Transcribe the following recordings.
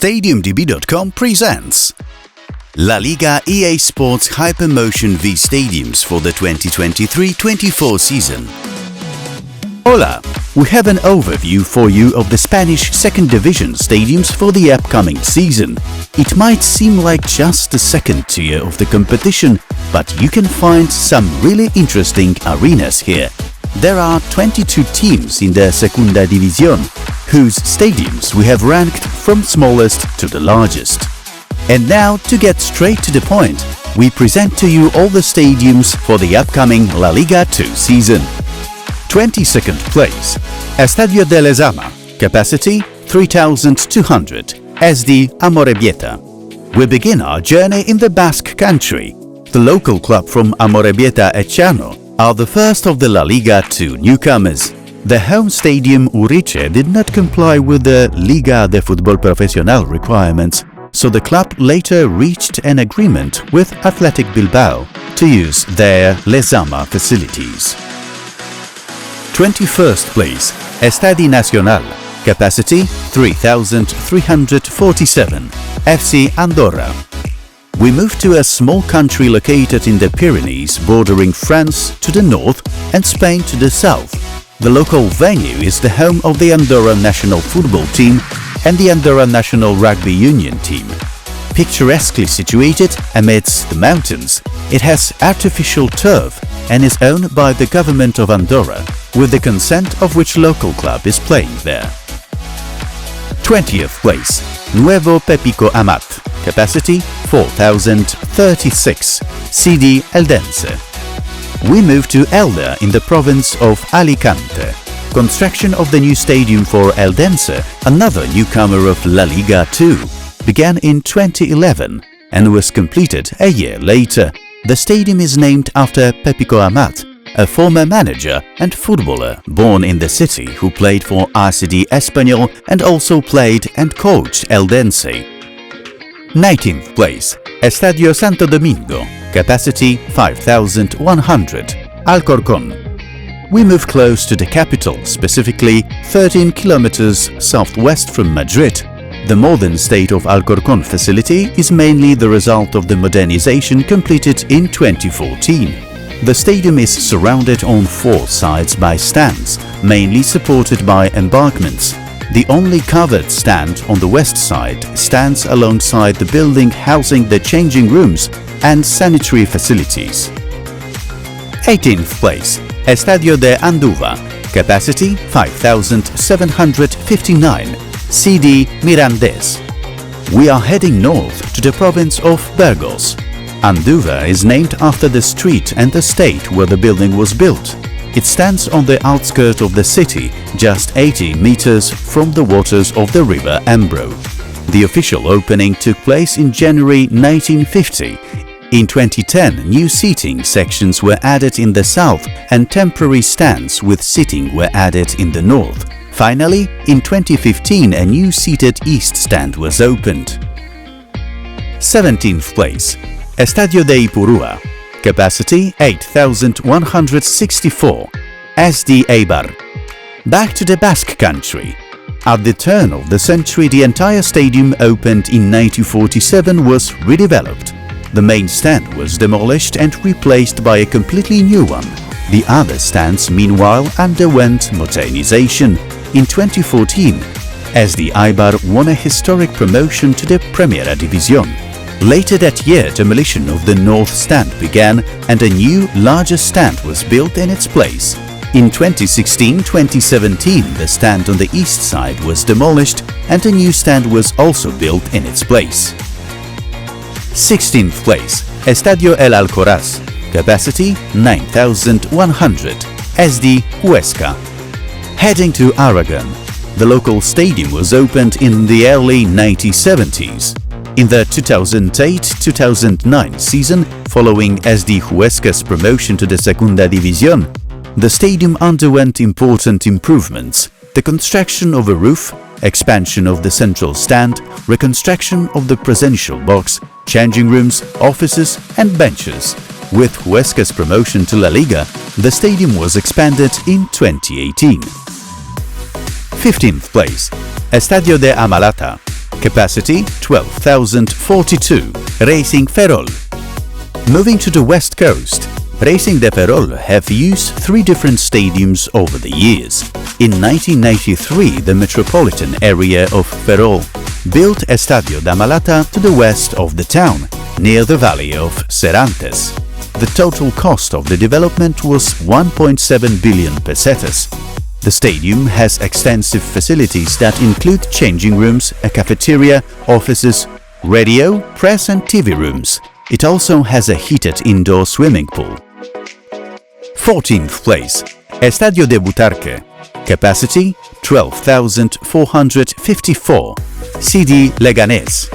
StadiumDB.com presents LaLiga EA Sports Hypermotion V Stadiums for the 2023-24 season. Hola! We have an overview for you of the Spanish Second Division stadiums for the upcoming season. It might seem like just the second tier of the competition, but you can find some really interesting arenas here. There are 22 teams in the Segunda Division, whose stadiums we have ranked from smallest to the largest. And now, to get straight to the point, we present to you all the stadiums for the upcoming La Liga 2 season. 22nd place, Estadio de Lezama, capacity 3,200, SD Amorebieta. We begin our journey in the Basque country. The local club from Amorebieta Echano are the first of the La Liga 2 newcomers. The home stadium Uriche did not comply with the Liga de Fútbol Profesional requirements, so the club later reached an agreement with Athletic Bilbao to use their Lezama facilities. 21st place, Estadi Nacional, capacity 3,347, FC Andorra. We move to a small country located in the Pyrenees bordering France to the north and Spain to the south. The local venue is the home of the Andorra national football team and the Andorra national rugby union team. Picturesquely situated amidst the mountains, it has artificial turf and is owned by the government of Andorra, with the consent of which local club is playing there. 20th place, Nuevo Pepico Amat, capacity 4,036, CD Eldense. We move to Elda in the province of Alicante. Construction of the new stadium for Eldense, another newcomer of La Liga 2, began in 2011 and was completed a year later. The stadium is named after Pepico Amat, a former manager and footballer born in the city who played for RCD Espanyol and also played and coached Eldense. 19th place, Estadio Santo Domingo, capacity 5,100, Alcorcón. We move close to the capital, specifically 13 kilometers southwest from Madrid. The modern state of Alcorcón facility is mainly the result of the modernization completed in 2014. The stadium is surrounded on four sides by stands, mainly supported by embankments. The only covered stand on the west side stands alongside the building housing the changing rooms and sanitary facilities. 18th place, Estadio de Anduva, capacity 5,759, CD Mirandés. We are heading north to the province of Burgos. Anduva is named after the street and the state where the building was built. It stands on the outskirts of the city, just 80 meters from the waters of the river Ambro. The official opening took place in January 1950. In 2010, new seating sections were added in the south and temporary stands with seating were added in the north. Finally, in 2015, a new seated east stand was opened. 17th place, Estadio de Ipurúa, capacity 8,164, SD Eibar. Back to the Basque country. At the turn of the century, the entire stadium, opened in 1947, was redeveloped. The main stand was demolished and replaced by a completely new one. The other stands, meanwhile, underwent modernization. In 2014, SD Eibar won a historic promotion to the Primera Division. Later that year, demolition of the north stand began and a new, larger stand was built in its place. In 2016-2017, the stand on the east side was demolished and a new stand was also built in its place. 16th place, Estadio El Alcoraz, capacity 9,100, SD Huesca. Heading to Aragon, the local stadium was opened in the early 1970s. In the 2008-2009 season, following SD Huesca's promotion to the Segunda Division, the stadium underwent important improvements: the construction of a roof, expansion of the central stand, reconstruction of the presidential box, changing rooms, offices and benches. With Huesca's promotion to La Liga, the stadium was expanded in 2018. 15th place, Estadio de Malata, Capacity 12,042. Racing Ferrol. Moving to the west coast, Racing de Ferrol have used three different stadiums over the years. In 1993, the metropolitan area of Ferrol built Estadio da Malata to the west of the town, near the valley of Serantes. The total cost of the development was 1.7 billion pesetas. The stadium has extensive facilities that include changing rooms, a cafeteria, offices, radio, press and TV rooms. It also has a heated indoor swimming pool. 14th place, Estadio de Butarque. Capacity 12,454. CD Leganés.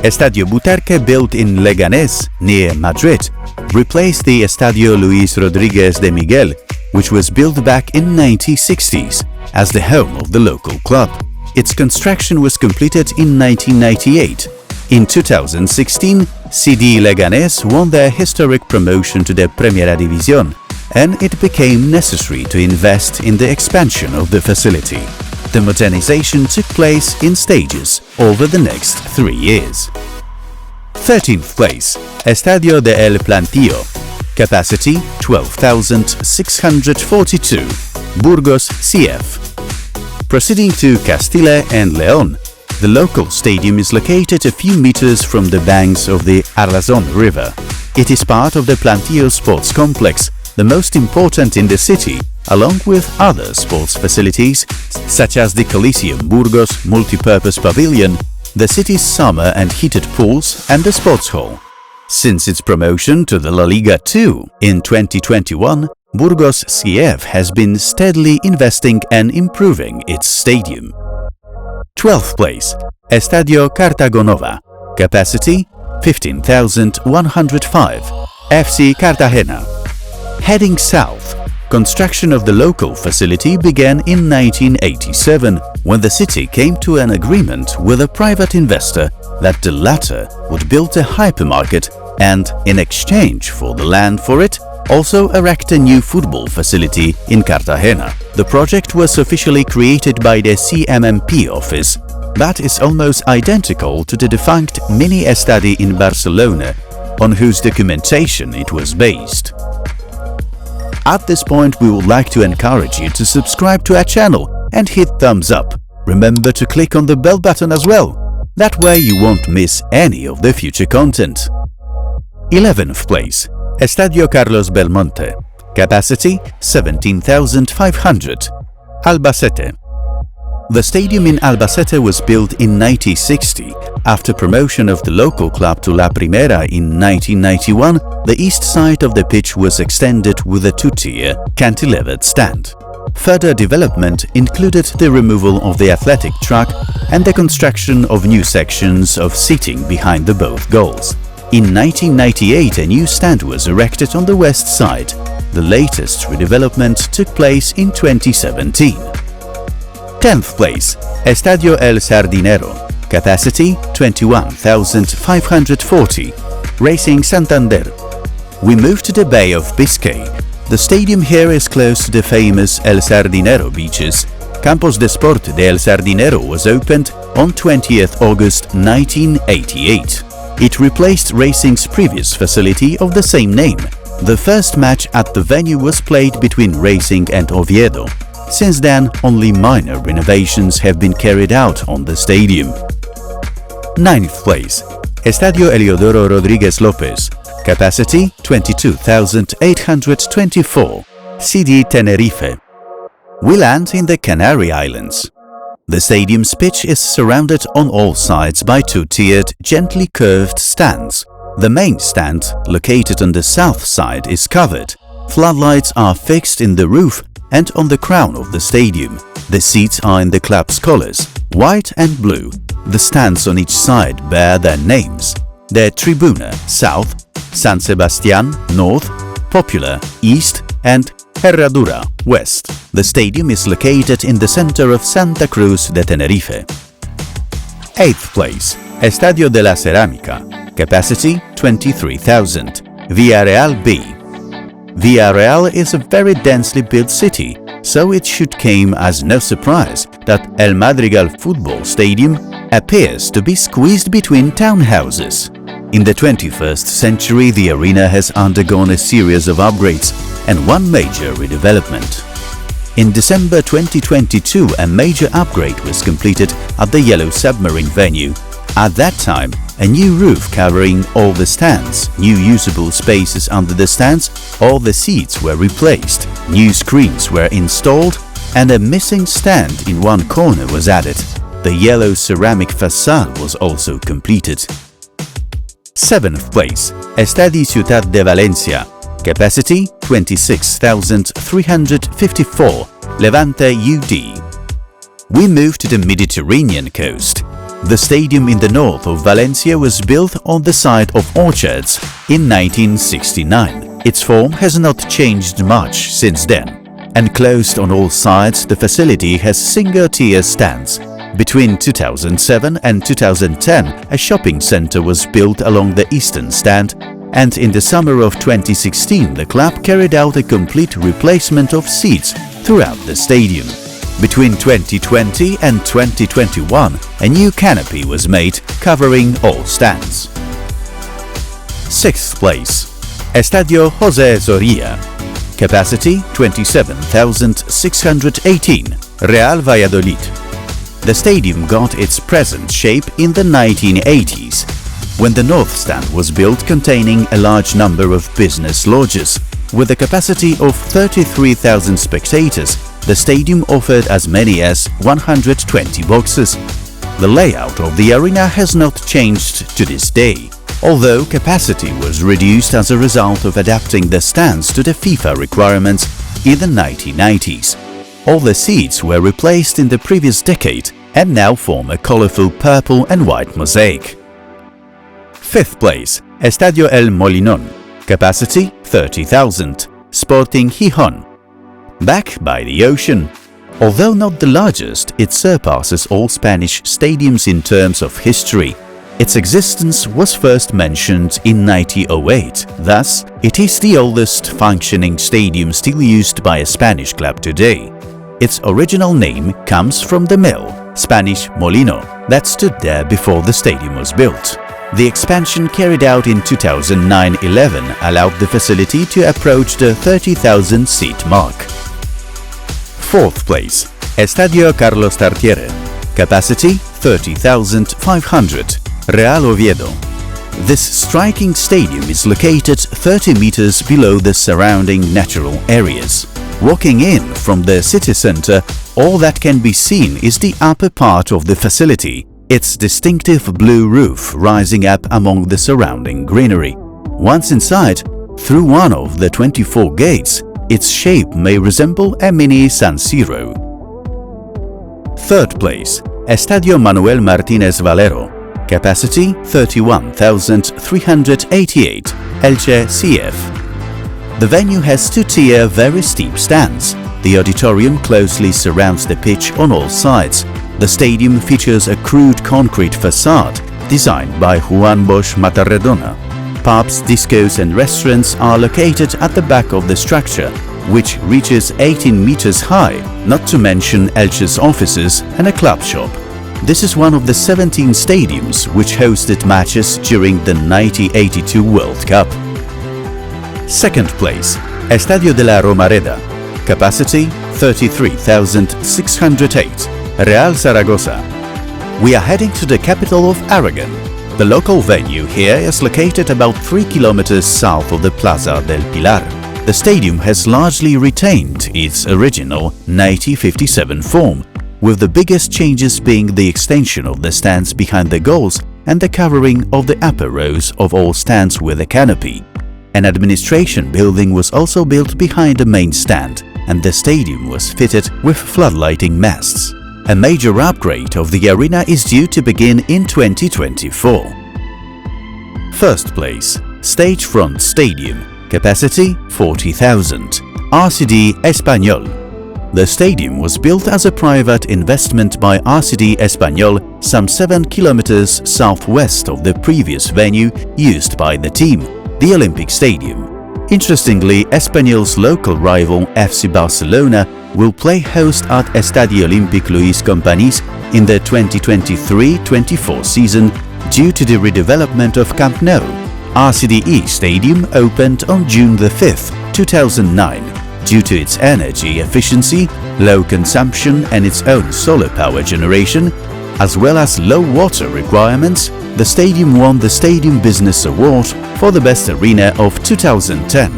Estadio Butarque, built in Leganés, near Madrid, replaced the Estadio Luis Rodríguez de Miguel, which was built back in 1960s as the home of the local club. Its construction was completed in 1998. In 2016, CD Leganés won their historic promotion to the Primera Division, and it became necessary to invest in the expansion of the facility. The modernization took place in stages over the next 3 years. 13th place, Estadio de El Plantío. Capacity 12,642. Burgos CF. Proceeding to Castilla and León, the local stadium is located a few meters from the banks of the Arlanzón River. It is part of the Plantío Sports Complex, the most important in the city, along with other sports facilities such as the Coliseum Burgos multipurpose pavilion, the city's summer and heated pools and the sports hall. Since its promotion to the LaLiga 2 in 2021, Burgos CF has been steadily investing and improving its stadium. 12th place, Estadio Cartagonova. Capacity 15,105. FC Cartagena. Heading south, construction of the local facility began in 1987 when the city came to an agreement with a private investor that the latter would build a hypermarket and, in exchange for the land for it, also erect a new football facility in Cartagena. The project was officially created by the CMMP office, but is almost identical to the defunct mini Estadi in Barcelona, on whose documentation it was based. At this point, we would like to encourage you to subscribe to our channel and hit thumbs up. Remember to click on the bell button as well. That way you won't miss any of the future content. 11th place, Estadio Carlos Belmonte. Capacity 17,500. Albacete. The stadium in Albacete was built in 1960. After promotion of the local club to La Primera in 1991, the east side of the pitch was extended with a two-tier, cantilevered stand. Further development included the removal of the athletic track and the construction of new sections of seating behind the both goals. In 1998, a new stand was erected on the west side. The latest redevelopment took place in 2017. 10th place, Estadio El Sardinero. Capacity 21,540. Racing Santander. We moved to the Bay of Biscay. The stadium here is close to the famous El Sardinero beaches. Campos de Sport de El Sardinero was opened on 20th August 1988. It replaced Racing's previous facility of the same name. The first match at the venue was played between Racing and Oviedo. Since then, only minor renovations have been carried out on the stadium. 9th place, Estadio Eliodoro Rodríguez López. Capacity 22,824. CD Tenerife. We land in the Canary Islands. The stadium's pitch is surrounded on all sides by two-tiered, gently curved stands. The main stand, located on the south side, is covered. Floodlights are fixed in the roof and on the crown of the stadium. The seats are in the club's colors, white and blue. The stands on each side bear their names. The Tribuna South, San Sebastián North, Popular East and Herradura West. The stadium is located in the center of Santa Cruz de Tenerife. 8th place, Estadio de la Cerámica. Capacity 23,000. Villarreal B. Villarreal is a very densely built city, so it should come as no surprise that El Madrigal Football Stadium appears to be squeezed between townhouses. In the 21st century, the arena has undergone a series of upgrades and one major redevelopment. In December 2022, a major upgrade was completed at the Yellow Submarine venue. At that time, a new roof covering all the stands, new usable spaces under the stands, all the seats were replaced, new screens were installed, and a missing stand in one corner was added. The yellow ceramic facade was also completed. 7th place, Estadi Ciutat de Valencia. Capacity 26,354, Levante UD. We move to the Mediterranean coast. The stadium in the north of Valencia was built on the site of orchards in 1969. Its form has not changed much since then. Enclosed on all sides, the facility has single-tier stands. Between 2007 and 2010, a shopping center was built along the eastern stand, and in the summer of 2016 the club carried out a complete replacement of seats throughout the stadium. Between 2020 and 2021, a new canopy was made covering all stands. 6th place, Estadio José Zorrilla. Capacity 27,618, Real Valladolid. The stadium got its present shape in the 1980s, when the North Stand was built containing a large number of business lodges. With a capacity of 33,000 spectators, the stadium offered as many as 120 boxes. The layout of the arena has not changed to this day, although capacity was reduced as a result of adapting the stands to the FIFA requirements in the 1990s. All the seats were replaced in the previous decade and now form a colorful purple and white mosaic. 5th place, Estadio El Molinón. Capacity 30,000, Sporting Gijón. Back by the ocean. Although not the largest, it surpasses all Spanish stadiums in terms of history. Its existence was first mentioned in 1908, thus it is the oldest functioning stadium still used by a Spanish club today. Its original name comes from the mill, Spanish molino, that stood there before the stadium was built. The expansion carried out in 2009-11 allowed the facility to approach the 30,000 seat mark. 4th place, Estadio Carlos Tartiere. Capacity 30,500, Real Oviedo. This striking stadium is located 30 meters below the surrounding natural areas. Walking in from the city center, all that can be seen is the upper part of the facility, its distinctive blue roof rising up among the surrounding greenery. Once inside, through one of the 24 gates, its shape may resemble a mini San Siro. 3rd place, Estadio Manuel Martínez Valero. Capacity 31,388, Elche CF. The venue has two-tier, very steep stands. The auditorium closely surrounds the pitch on all sides. The stadium features a crude concrete facade designed by Juan Bosch Matarredona. Pubs, discos and restaurants are located at the back of the structure, which reaches 18 meters high, not to mention Elche's offices and a club shop. This is one of the 17 stadiums which hosted matches during the 1982 World Cup. 2nd place, Estadio de la Romareda. Capacity 33,608, Real Zaragoza. We are heading to the capital of Aragon. The local venue here is located about 3 kilometers south of the Plaza del Pilar. The stadium has largely retained its original 1957 form, with the biggest changes being the extension of the stands behind the goals and the covering of the upper rows of all stands with a canopy. An administration building was also built behind the main stand, and the stadium was fitted with floodlighting masts. A major upgrade of the arena is due to begin in 2024. 1st place, Stagefront Stadium. Capacity 40,000, RCD Espanyol. The stadium was built as a private investment by RCD Espanyol some 7 kilometers southwest of the previous venue used by the team, the Olympic Stadium. Interestingly, Espanyol's local rival FC Barcelona will play host at Estadio Olímpic Luis Companys in the 2023-24 season due to the redevelopment of Camp Nou. RCD Stadium opened on June 5, 2009. Due to its energy efficiency, low consumption and its own solar power generation, as well as low water requirements, the stadium won the Stadium Business Award for the Best Arena of 2010.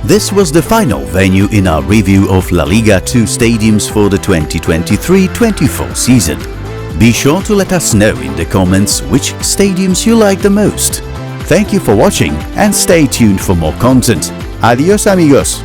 This was the final venue in our review of La Liga 2 stadiums for the 2023-24 season. Be sure to let us know in the comments which stadiums you like the most. Thank you for watching and stay tuned for more content. Adios amigos!